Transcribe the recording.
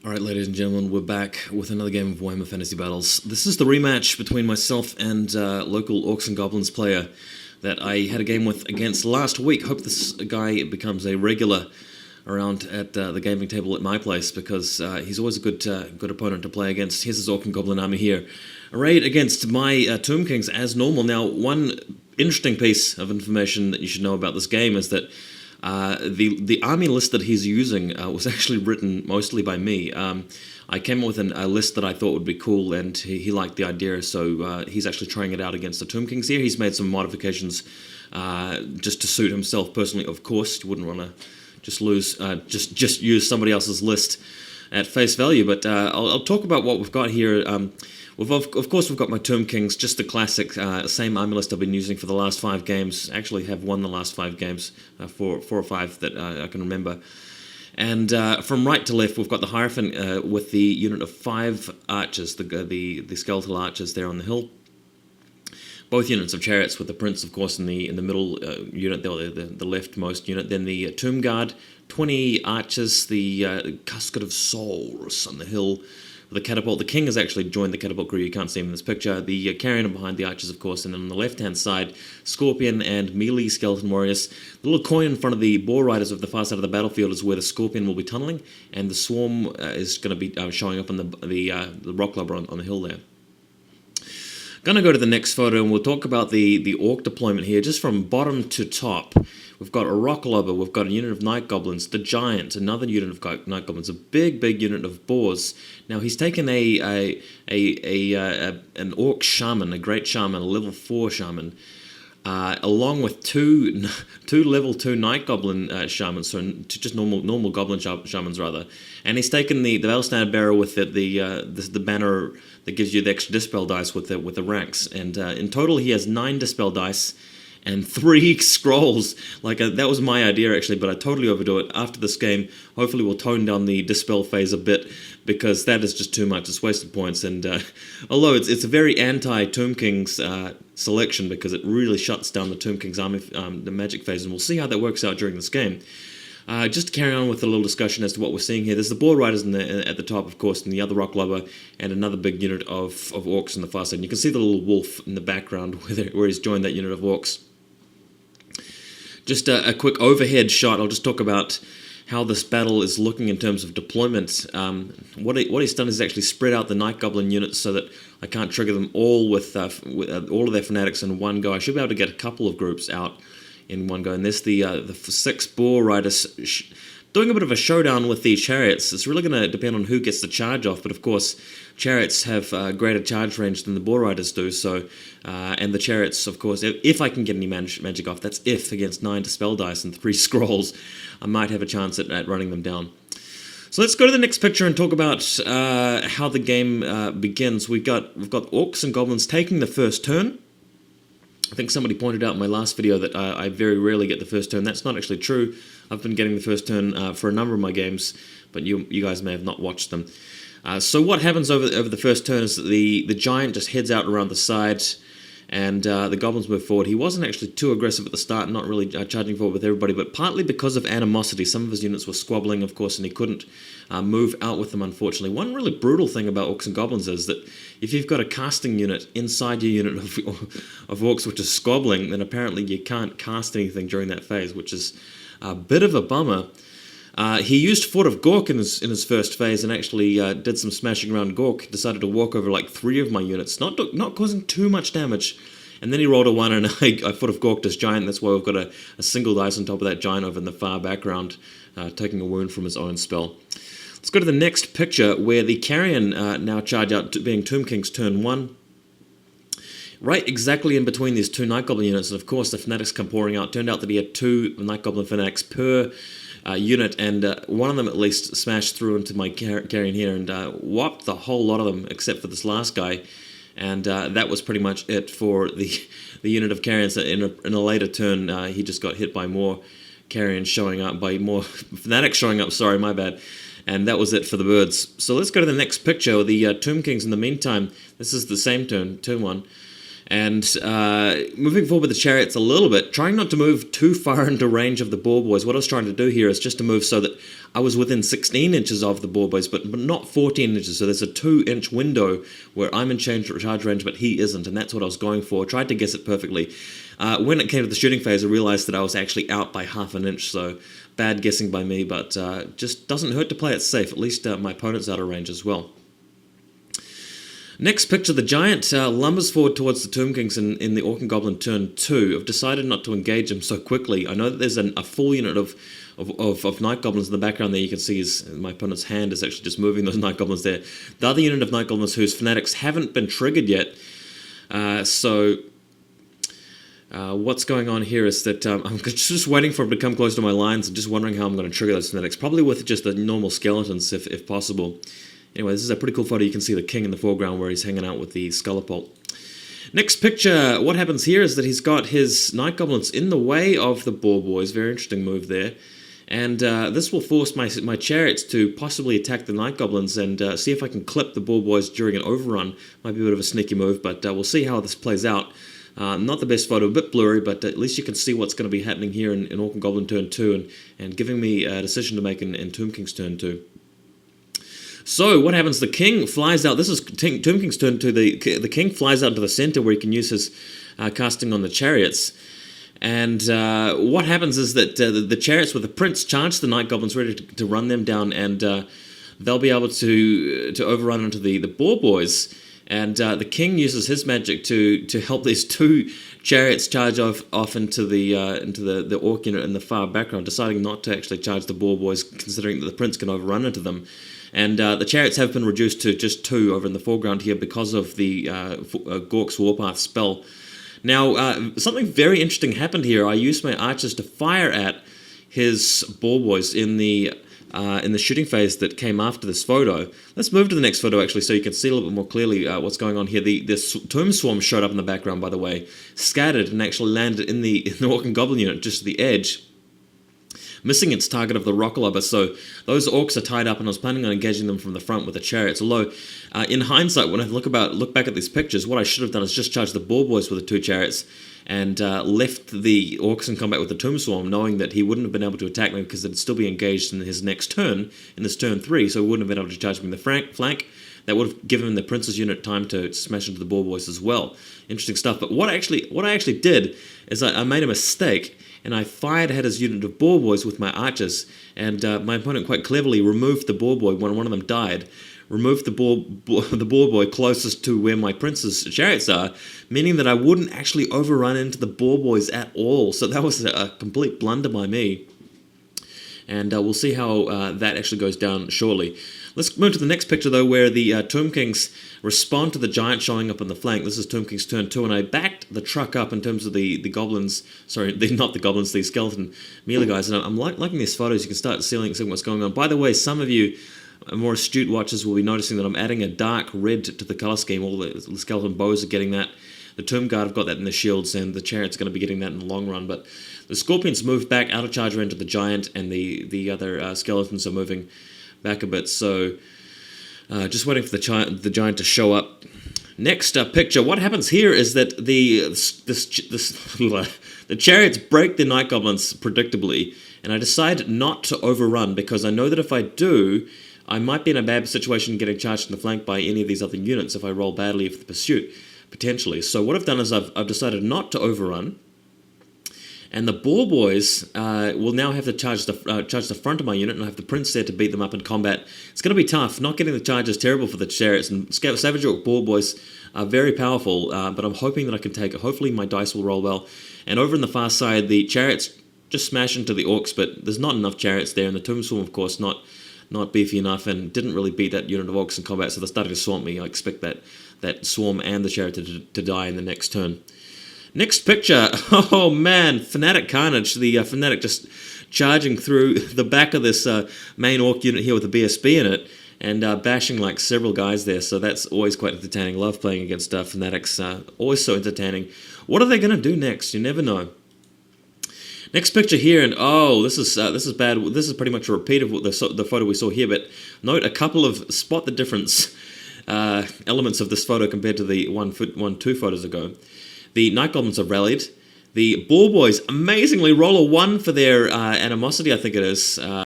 Alright, ladies and gentlemen, we're back with another game of Warhammer Fantasy Battles. This is the rematch between myself and local Orcs and Goblins player that I had a game with against last week. Hope this guy becomes a regular around at the gaming table at my place, because he's always a good opponent to play against. Here's his Orc and Goblin army here, arrayed against my Tomb Kings as normal. Now, one interesting piece of information that you should know about this game is that the army list that he's using was actually written mostly by me. I came up with a list that I thought would be cool, and he liked the idea, so he's actually trying it out against the Tomb Kings here. He's made some modifications just to suit himself personally, of course. You wouldn't want to just use somebody else's list at face value, but I'll talk about what we've got here. Of course, we've got my Tomb Kings, just the classic, same army list I've been using for the last 5 games. Actually have won the last 5 games, 4 or 5 that I can remember. And from right to left, we've got the Hierophant with the unit of 5 archers, the skeletal archers there on the hill. Both units of chariots, with the Prince, of course, in the middle unit, the leftmost unit. Then the Tomb Guard, 20 archers, the Casket of Souls on the hill. The catapult. The king has actually joined the catapult crew. You can't see him in this picture. The carrion behind the archers, of course, and then on the left-hand side, Scorpion and melee skeleton warriors. The little coin in front of the boar riders of the far side of the battlefield is where the Scorpion will be tunneling, and the swarm is going to be showing up on the rock clubber on the hill there. Gonna go to the next photo, and we'll talk about the Orc deployment here, just from bottom to top. We've got a rock lobber, we've got a unit of night goblins, the giant, another unit of night goblins, a big unit of boars. Now he's taken an orc shaman, a great shaman, a level 4 shaman, along with two level 2 night goblin shamans, so just normal goblin shamans rather. And he's taken the battle standard bearer with the banner that gives you the extra dispel dice with the ranks. And in total he has 9 dispel dice and 3 scrolls. That was my idea actually, but I totally overdo it. After this game, hopefully we'll tone down the dispel phase a bit, because that is just too much. It's wasted points, and although it's a very anti-Tomb Kings selection, because it really shuts down the Tomb Kings army, the magic phase, and we'll see how that works out during this game. Just to carry on with a little discussion as to what we're seeing here, there's the boar riders at the top, of course, and the other rock lobber, and another big unit of orcs on the far side. And you can see the little wolf in the background where he's joined that unit of orcs. Just a quick overhead shot. I'll just talk about how this battle is looking in terms of deployment. What he's done is actually spread out the Night Goblin units so that I can't trigger them all with all of their fanatics in one go. I should be able to get a couple of groups out in one go. And there's the 6 boar riders doing a bit of a showdown with the chariots. It's really going to depend on who gets the charge off, but of course chariots have greater charge range than the boar riders do, so and the chariots, of course, if I can get any magic off, that's if against 9 dispel dice and 3 scrolls, I might have a chance at running them down. So let's go to the next picture and talk about how the game begins. We've got Orcs and Goblins taking the first turn. I think somebody pointed out in my last video that I very rarely get the first turn. That's not actually true. I've been getting the first turn for a number of my games, but you guys may have not watched them. So what happens over the first turn is that the giant just heads out around the side, and the goblins move forward. He wasn't actually too aggressive at the start, not really charging forward with everybody, but partly because of animosity. Some of his units were squabbling, of course, and he couldn't move out with them, unfortunately. One really brutal thing about Orcs and Goblins is that if you've got a casting unit inside your unit of Orcs which is squabbling, then apparently you can't cast anything during that phase, which is a bit of a bummer. He used Fort of Gork in his first phase, and actually did some smashing around Gork. Decided to walk over like 3 of my units, not causing too much damage. And then he rolled a 1, and I Fort of Gorked his giant. That's why we've got a single dice on top of that giant over in the far background, taking a wound from his own spell. Let's go to the next picture, where the carrion now charge out, being Tomb King's turn 1. Right exactly in between these 2 Night Goblin units, and of course the fanatics come pouring out. Turned out that he had 2 Night Goblin fanatics per unit, and one of them at least smashed through into my carrion here and whopped the whole lot of them except for this last guy, and that was pretty much it for the unit of carrions. In a later turn, he just got hit by more carrions showing up, by more fanatics showing up, sorry, my bad, and that was it for the birds. So let's go to the next picture. The Tomb Kings, in the meantime, this is the same turn 1, And moving forward with the chariots a little bit, trying not to move too far into range of the boar boys. What I was trying to do here is just to move so that I was within 16 inches of the boar boys, but not 14 inches. So there's a 2-inch window where I'm in charge range, but he isn't, and that's what I was going for. Tried to guess it perfectly. When it came to the shooting phase, I realized that I was actually out by half an inch, so bad guessing by me, but just doesn't hurt to play it safe. At least my opponent's out of range as well. Next picture, the giant lumbers forward towards the Tomb Kings in the Orc and Goblin turn 2. I've decided not to engage him so quickly. I know that there's a full unit of Night Goblins in the background there. You can see my opponent's hand is actually just moving those Night Goblins there. The other unit of Night Goblins whose fanatics haven't been triggered yet. What's going on here is that I'm just waiting for him to come close to my lines and just wondering how I'm going to trigger those fanatics. Probably with just the normal skeletons if possible. Anyway, this is a pretty cool photo. You can see the king in the foreground where he's hanging out with the Scullipult. Next picture, what happens here is that he's got his Night Goblins in the way of the Boar Boys. Very interesting move there. And this will force my chariots to possibly attack the Night Goblins and see if I can clip the Boar Boys during an overrun. Might be a bit of a sneaky move, but we'll see how this plays out. Not the best photo, a bit blurry, but at least you can see what's going to be happening here in Orc and Goblin turn 2 and giving me a decision to make in Tomb King's turn 2. So, what happens? The king flies out. This is Tomb King's turn 2. The king flies out to the center where he can use his casting on the chariots. And what happens is that the chariots with the prince charge the Night Goblins ready to run them down, and they'll be able to overrun into the Boar Boys. And the king uses his magic to help these 2 chariots charge off into the Orc unit in the far background, deciding not to actually charge the Boar Boys, considering that the prince can overrun into them. And the chariots have been reduced to just 2 over in the foreground here because of the Gork's Warpath spell. Now, something very interesting happened here. I used my archers to fire at his Boar Boys in the shooting phase that came after this photo. Let's move to the next photo, actually, so you can see a little bit more clearly what's going on here. The Tomb Swarm showed up in the background, by the way, scattered and actually landed in the Orc and Goblin unit, just at the edge, missing its target of the Rockalubber. So those Orcs are tied up, and I was planning on engaging them from the front with the chariots. Although, in hindsight, when I look back at these pictures, what I should have done is just charge the Boar Boys with the 2 chariots and left the Orcs in combat with the Tomb Swarm, knowing that he wouldn't have been able to attack me because they'd still be engaged in his next turn, in this turn 3, so he wouldn't have been able to charge me in the flank. That would have given the Prince's unit time to smash into the Boar Boys as well. Interesting stuff. But what I actually did is I made a mistake, and I fired at his unit of Boar Boys with my archers, and my opponent quite cleverly removed the Boar Boy when one of them died, removed the Boar Boy closest to where my Prince's chariots are, meaning that I wouldn't actually overrun into the Boar Boys at all. So that was a complete blunder by me. And we'll see how that actually goes down shortly. Let's move to the next picture, though, where the Tomb Kings respond to the giant showing up on the flank. This is Tomb King's turn 2, and I backed the truck up in terms of the goblins. Sorry, not the goblins, the skeleton melee guys. And I'm liking these photos. You can start seeing what's going on. By the way, some of you more astute watchers will be noticing that I'm adding a dark red to the color scheme. All the skeleton bows are getting that. The Tomb Guard have got that in the shields, and the Chariot's going to be getting that in the long run. But the Scorpions move back out of charge range of the Giant, and the other skeletons are moving back a bit. So just waiting for the Giant to show up. Next picture. What happens here is that the Chariots break the Night Goblins predictably, and I decide not to overrun because I know that if I do, I might be in a bad situation getting charged in the flank by any of these other units if I roll badly for the pursuit, potentially. So what I've done is I've decided not to overrun, and the Boar Boys will now have to charge the front of my unit, and I have the Prince there to beat them up in combat. It's going to be tough. Not getting the charge is terrible for the Chariots, and Savage Orc Boar Boys are very powerful, but I'm hoping that I can take it. Hopefully my dice will roll well. And over on the far side, the Chariots just smash into the Orcs, but there's not enough Chariots there, and the Tomb Swarm, of course, not beefy enough, and didn't really beat that unit of Orcs in combat, so they're starting to swamp me. I expect that Swarm and the Chariot to die in the next turn. Next picture. Oh man, Fanatic Carnage. The Fanatic just charging through the back of this main Orc unit here with a BSB in it, and bashing like several guys there, so that's always quite entertaining. Love playing against Fanatics. Always so entertaining. What are they going to do next? You never know. Next picture here, and oh, this is bad. This is pretty much a repeat of what the photo we saw here, but note a couple of, spot the difference. elements of this photo compared to the 2 photos ago. The Night Goblins have rallied. The Ball Boys amazingly roll a 1 for their animosity, I think it is.